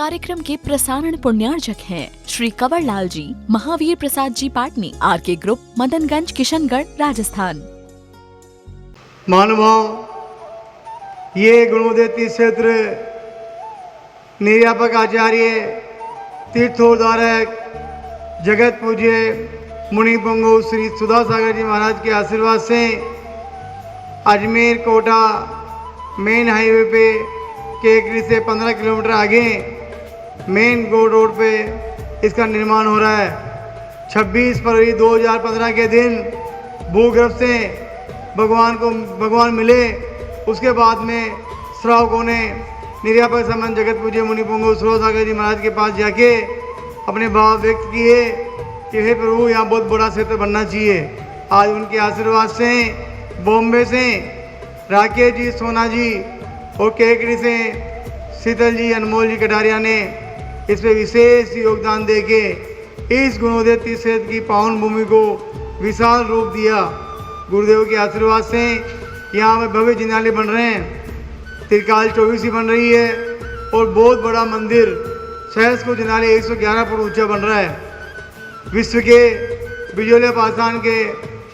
कार्यक्रम के प्रसारण पुण्यार्जक हैं श्री कंवर लाल जी, महावीर प्रसाद जी पाटनी, आरके ग्रुप, मदनगंज, किशनगढ़, राजस्थान। महानुभाव, ये गुणोदय तीर्थ क्षेत्र निर्यापक आचार्य तीर्थोद्धारक जगत पूज्य मुनि पुंगव श्री सुधा सागर जी महाराज के आशीर्वाद से अजमेर कोटा मेन हाईवे पे केकरी से 15 किलोमीटर आगे मेन गो रोड पे इसका निर्माण हो रहा है। 26 फरवरी 2015 के दिन भूगर्भ से भगवान मिले। उसके बाद में श्रावकों ने निर्यापक संबंध जगत पूज्य मुनि पुंगव सुधा सागर जी महाराज के पास जाके अपने भाव व्यक्त किए कि हे प्रभु, यहाँ बहुत बड़ा क्षेत्र बनना चाहिए। आज उनके आशीर्वाद से बॉम्बे से राकेश जी, सोना जी और केकड़ी से शीतल जी, अनमोल जी कटारिया ने इस पे विशेष योगदान देके इस गुणोदय तीर्थ क्षेत्र की पावन भूमि को विशाल रूप दिया। गुरुदेव के आशीर्वाद से यहाँ में भव्य जिनालय बन रहे हैं। त्रिकाल 24 बन रही है और बहुत बड़ा मंदिर सहस्त्र जिनालय 111 फुट ऊंचा बन रहा है। विश्व के बिजोलिया पाषाण के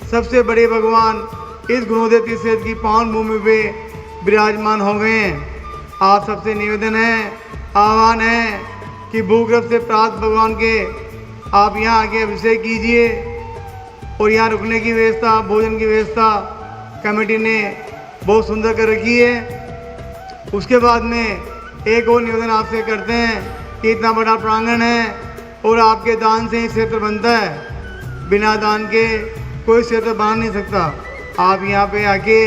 सबसे बड़े भगवान इस गुणोदय तीर्थ क्षेत्र की पावन भूमि पे विराजमान हो गए हैं। आप सबसे निवेदन है, आह्वान है कि भूगर्भ से प्राप्त भगवान के आप यहाँ आके अभिषेक कीजिए और यहाँ रुकने की व्यवस्था, भोजन की व्यवस्था कमेटी ने बहुत सुंदर कर रखी है। उसके बाद में एक और निवेदन आपसे करते हैं कि इतना बड़ा प्रांगण है और आपके दान से ही क्षेत्र बनता है। बिना दान के कोई क्षेत्र बना नहीं सकता। आप यहाँ पे आके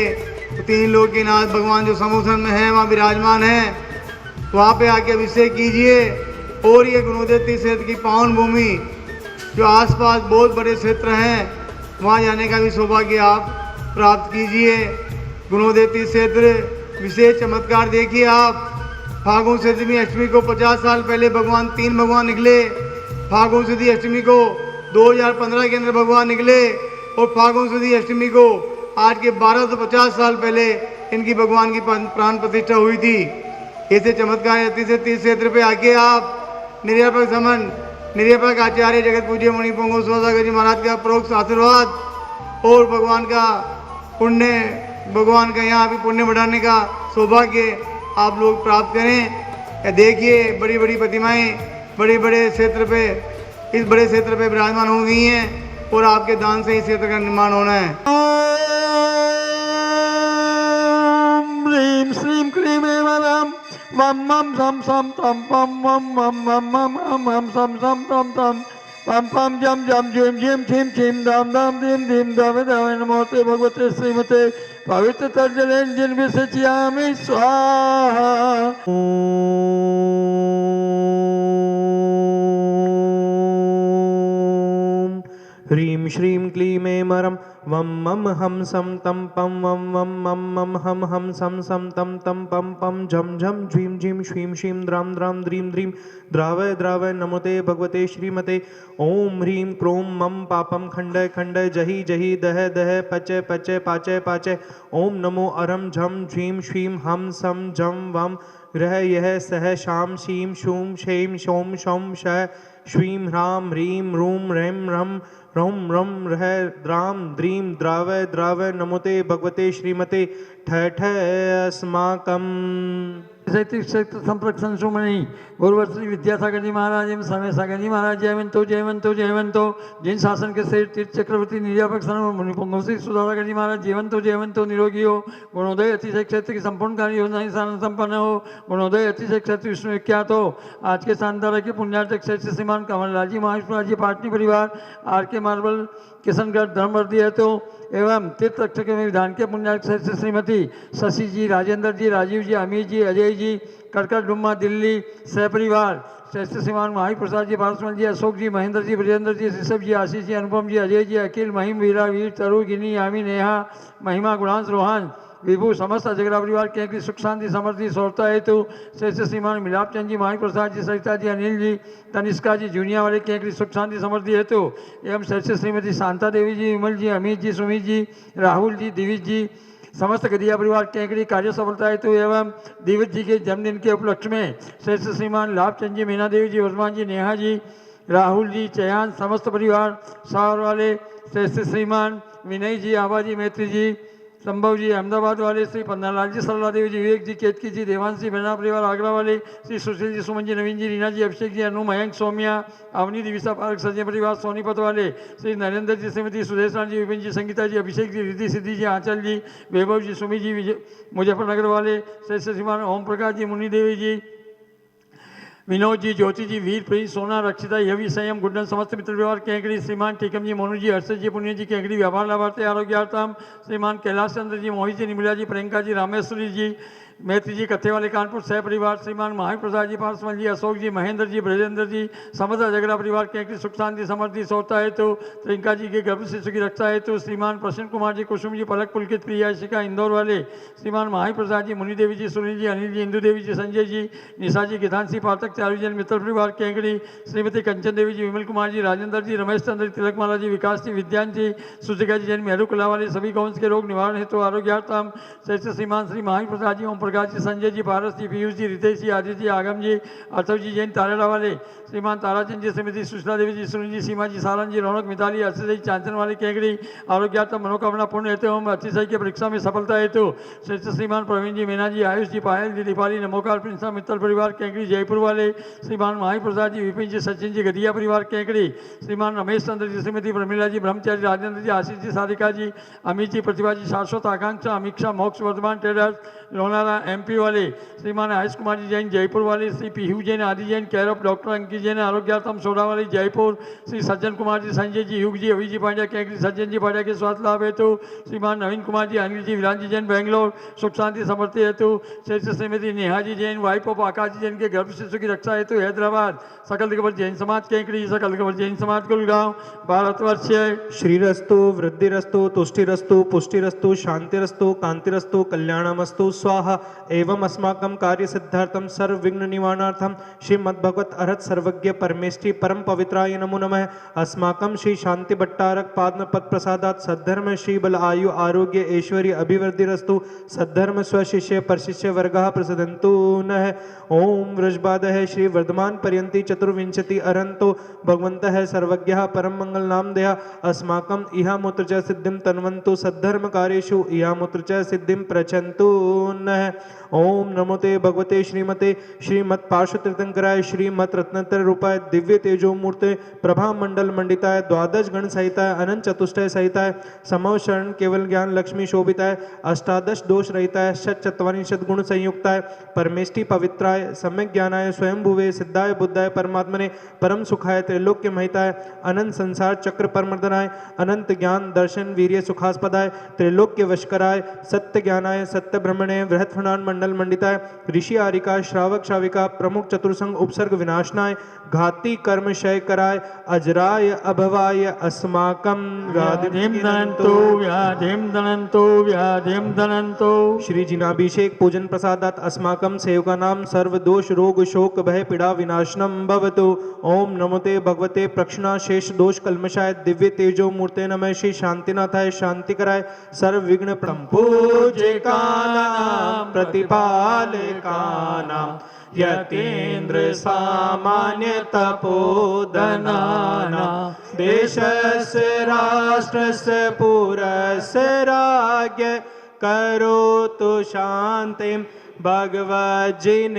तीन लोक के नाथ भगवान जो समूसन में है वहाँ विराजमान है, वहाँ पे आके अभिषेक कीजिए और ये गुणोदय तीर्थ क्षेत्र की पावन भूमि जो आसपास बहुत बड़े क्षेत्र हैं वहाँ जाने का भी सौभाग्य आप प्राप्त कीजिए। गुणोदय तीर्थ क्षेत्र विशेष चमत्कार देखिए आप। फागुन सप्तमी अष्टमी को 50 साल पहले तीन भगवान निकले। फागुन सुदी अष्टमी को 2015 के अंदर भगवान निकले और फागुन सुदी अष्टमी को आज के 1250 साल पहले इनकी भगवान की प्राण प्रतिष्ठा हुई थी। ऐसे चमत्कार तीर्थ क्षेत्र पे आके आप निर्यापक आचार्य जगत पूज्य मुनि पुंगव सुधा सागर जी महाराज का प्रोक्त आशीर्वाद और भगवान का यहाँ भी पुण्य बढ़ाने का सौभाग्य आप लोग प्राप्त करें। देखिए बड़ी बड़ी प्रतिमाएं बड़े बड़े क्षेत्र पे, इस बड़े क्षेत्र पे विराजमान हो गई हैं और आपके दान से इस क्षेत्र का निर्माण होना है। ह्रीं श्रीं क्लीं ऐं वरं वम मम सम सम तम पम वम मम मम मम हम हम सम सम तम तम पम पम जम जम झीम झीम छीम छीम दाम दाम धीम धीम दावे दावे नमोते भगवते श्रीमते पवित्र तर्जलेन जिन विसर्जयामि स्वाहा। ह्रीं श्रीं क्लीं ऐं वरं वम मम हम सम तम पम वम वम मम मम हम सम सम तम तम पम पम झम झम झीम झीम श्रीं श्रीं द्राम द्राम द्रीं द्रीं द्रावय द्रावय नमोते भगवते श्रीमते। ओम ह्रीं क्रों मम पापम खंडय खंडय जहि जहि दह दह पचय पचय पाचय पाचय। ओम नमो अरम झम झीं श्रीं हम सम जम वम रह यह सह शाम शीं शूं शैं शौं शौं श श्रीं ह्रां ह्रीं रूं रैं रम रौं रम रह द्राम द्रीं द्रावय द्रावय नमोते भगवते श्रीमते ठ ठ अस्माकम। संप्रक संशोमणि गुरुवर श्री विद्यासागर जी महाराज एवं समय सागर जी महाराज जयवंतो जयवंतो जयवंतो। जिन शासन के श्री तीर्थ चक्रवर्ती निर्यापक सर्व मुनि पुंगव श्री सुधा सागर जी महाराज जयवंतो जयवंतो निरोगी हो। गुणोदय अतिशय क्षेत्र की संपूर्ण कार्य योजनाएं संपन्न हो। गुणोदय अतिशय क्षेत्र विष्णु विख्यात हो। आज के शानदार के पुण्यार्थ क्षेत्र श्रीमान कंवर लाल जी महाराज जी पाटनी परिवार आरके मार्बल किशनगढ़ धर्मवर्दी हेतु एवं तीर्थ रक्षक में विधान के पुण्यार्थ क्षेत्र श्रीमती शशि जी, राजेंद्र जी, राजीव जी, अमीर जी, अजय जी, करकट डुम्मा दिल्ली सहपरिवार श्रेष्ठ श्रीमान महावीर प्रसाद जी, पारसमल जी, अशोक जी, महेंद्र जी, ब्रजेंद्र जी, ऋषभ जी, आशीष जी, अनुपम जी, अजय जी, अखिल महिम वीरा वीर तरु गिनी यामी नेहा महिमा गुणांश रोहन विभू समस्त अजगरा परिवार के सुख शांति समृद्धि सौरता हेतु श्रेष्ठ श्रीमान मिलाप चंद जी, महावीर प्रसाद जी, सरिता जी, अनिल जी, तनिष्का जी, जूनिया वाले के सुख शांति समृद्धि हेतु एवं श्रेष्ठ श्रीमती शांता देवी जी, विमल जी, अमित जी, सुमित जी, राहुल जी, दिविज जी, समस्त गदिया परिवार केंकड़ी कार्य सफलता हेतु एवं दिवस जी के जन्मदिन के उपलक्ष्य में श्रेष्ठ श्रीमान लाभचंद जी, मीना देवी जी, वर्धमान जी, नेहा जी, राहुल जी, चयान समस्त परिवार सावर वाले, श्रेष्ठ श्रीमान विनय जी, आबा जी, मैत्री जी, संभव जी, अहमदाबाद वाले, श्री पन्नालाल जी, सरला देवी जी, विवेक जी, केतकी जी, देवांश जी, बहना परिवार आगरा वाले, श्री सुशील जी, सुमन जी, नवीन जी, रीना जी, अभिषेक जी, अनु, मयंक, सौम्या, अवनी, दिविसा पार्क, संजय परिवार सोनीपत वाले, श्री नरेंद्र जी, श्रीमती सुदेश राम जी, विपिन जी, संगीता जी, अभिषेक जी, रिद्धि सिद्धि जी, आंचल जी, वैभव जी, सुमी जी, मुजफ्फरनगर वाले, श्रेष्ठ श्रीमान ओम प्रकाश जी, मुनि देवी जी, विनोद जी, ज्योति जी, वीर प्रिंस, सोना, रक्षिता, यवी, संयम, गुड्डन समस्त मित्र व्यवहार केंकड़ी, श्रीमान टीकम जी, मोनू जी, हर्षद जी, पुण्य जी, केंकड़ी व्यापार लाभार्थी आरोग्यार्थम, श्रीमान कैलाश चंद्र जी, मोहित जी, निमिला जी, प्रियंका जी, रामेश्वरी जी, मैत्री जी, कत्थे वाले कानपुर सह परिवार, श्रीमान महावीर प्रसाद जी, पासवान जी, अशोक जी, महेंद्र जी, ब्रजेंद्र जी, समस्त झगड़ा परिवार केंकड़ी सुख शांति समृद्धि सोता हेतु, प्रियंका जी के गर्भ शिशु की रक्षा हेतु, श्रीमान प्रसन्न कुमार जी, कुसुम जी, पलक पुलकित प्रिया शिका इंदौर वाले, श्रीमान महावीर प्रसाद जी, मुनि देवी जी, सुनील जी, अनिल जी, इंदु देवी जी, संजय जी, निशा जी, गिधांशी पाठक, चारू जन मित्र परिवार केंकड़ी, श्रीमती कंचन देवी जी, विमल कुमार जी, राजेंद्र जी, रमेश चंद्र, तिलकमाला जी, विकास जी, विद्यान जी, सुचिका जी, जैन मेहरू कला वाले सभी गौवंश के रोग निवारण हेतु आरोग्यार्थम, श्रेष्ठ श्रीमान श्री महावीर प्रसाद जी, ओम प्रकाश जी, संजय जी, पारस जी, पीयूष जी, रितेश जी, आदित्य जी, आगम जी, अर्थव जी, जैन तारेड़ा वाले, श्रीमान ताराचंद जी, श्रीमती सुशीला देवी जी, सुनील जी, सीमा जी, सारण जी, रौनक, मिताली, अर्षद जी, चांचन वाली केंकड़ी आरोग्यार्थम मनोकामना पूर्ण हेतु एवं अतिशय की परीक्षा में सफलता हेतु श्रेष्ठ श्रीमान प्रवीण जी, मीना जी, आयुष जी, पायल जी, दीपाली, नमोकार प्रिंसा मित्तल परिवार केंकड़ी जयपुर वाले, श्रीमान महावीर प्रसाद जी, विपिन जी, सचिन जी, गदिया परिवार केंकड़ी, श्रीमान रमेश चंद्र जी, श्रीमती प्रमिला जी, ब्रह्मचारी, राजेंद्र जी, आशीष जी, सारिका जी, अमित जी, प्रतिभा जी, शाश्वत आकांक्षा, अमीक्षा, मोक्ष, वर्धमान ट्रेडर्स, लोनारा एमपी वाले, श्रीमान आयुष कुमार जी जैन जयपुर वाले, श्री पीहू जैन, आदि जैन, कैरप, डॉक्टर अंकित जैन, आरोग्यार्थम सोडा वाली जयपुर, श्री सज्जन कुमार जी, संजय जी, युग जी, अभी जी पांड्या केंकड़ी, सज्जन जी पांड्या के स्वास्थ्य लाभ हेतु, श्रीमान नवीन कुमार जी, अनिल जी, विरान जी जैन बेंगलोर, सुख शांति समृद्धि हेतु, श्रेष्ठ श्रीमती नेहा जी जैन, वाइफ ऑफ आकाश जी जैन के गर्भ शिशु की रक्षा हेतु हैदराबाद, सकल दिगंबर जैन समाज केंकड़ी, सकल दिगंबर जैन समाज गुड़गांव, भारतवर्ष। श्रीरस्तु वृद्धिरस्तु तुष्टिरस्तु पुष्टिरस्तु शांतिरस्तु कांतिरस्तु कल्याणमस्तु स्वाहा एवं अस्माकं कार्य सिद्धार्थम सर्व विघ्न निवारणार्थम श्रीमद्भगवत अर्हत सर्वज्ञ परमेष्टि परम पवित्राय नमो नमः। अस्माकं श्री शांति भट्टारक पाद्म पद प्रसादात सद्धर्म श्री बल आयु आरोग्य ऐश्वर्य अभिवृद्धिरस्तु सद्धर्म स्वशिष्य परशिष्य वर्गः प्रसदन्तु नः। ओम वृषभादः श्री वर्धमान पर्यंति चतुर्विंशति अरहन्तो भगवन्तः सर्वज्ञः परम मंगल नामधेयः अस्माकं इहा मूत्र च सिद्धिं तन्वन्तु सद्धर्म कार्येषु इहा मूत्र च सिद्धिं प्रचन्तु नः। ओम नमोते भगवते श्रीमते श्रीमत् पार्श्व तीर्थंकराय श्रीमत् रत्नतर रूपाय दिव्य तेजो मूर्ते प्रभा मंडल मंडिताय द्वादश गण सहिताय अनंत चतुष्टय सहिताय समव शरण केवल ज्ञान लक्ष्मी शोभिताय अष्टादश दोष रहिताय षट्चत्वारिंशत् गुण संयुक्ताय परमेष्टि पवित्राय सम्यक ज्ञानाय स्वयंभुवे सिद्धाय बुद्धाय परमात्मने परम सुखाय त्रैलोक्य महिताय अनंत संसार चक्र परमर्दनाय अनंत ज्ञान दर्शन वीर्य सुखास्पदाय त्रैलोक्य वशकराय सत्य ज्ञानाय सत्य ब्रह्मणे वृहत फणान मंडल मंडिताय ऋषि आरिका श्रावक श्राविका प्रमुख चतुर्संग उपसर्ग विनाशनाय घाती कर्म क्षय कराय अजराय अभवाय अस्माकं व्याधिं दनन्तो श्री जिनाभिषेक पूजन प्रसादात अस्माकं सेवकानां सर्व दोष रोग शोक भय पीड़ा विनाशनम भवतु। ओम नमोते भगवते प्रक्षणा शेष दोष कल्मषाय दिव्य तेजो मूर्ते नमः श्री शांतिनाथाय शांति कराय सर्व विघ्न पूज्यकानां प्रतिपालकानां यतीन्द्र सामान्य तपोधनानां देशस्य राष्ट्रस्य पुरस्य राज्ञ करोतु शांतिं भगवज्जिनेन्द्रम्।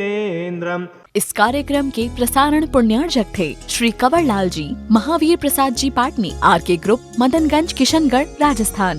इस कार्यक्रम के प्रसारण पुण्यार्जक थे श्री कंवर लाल जी, महावीर प्रसाद जी पाटनी, आर के ग्रुप, मदनगंज, किशनगढ़, राजस्थान।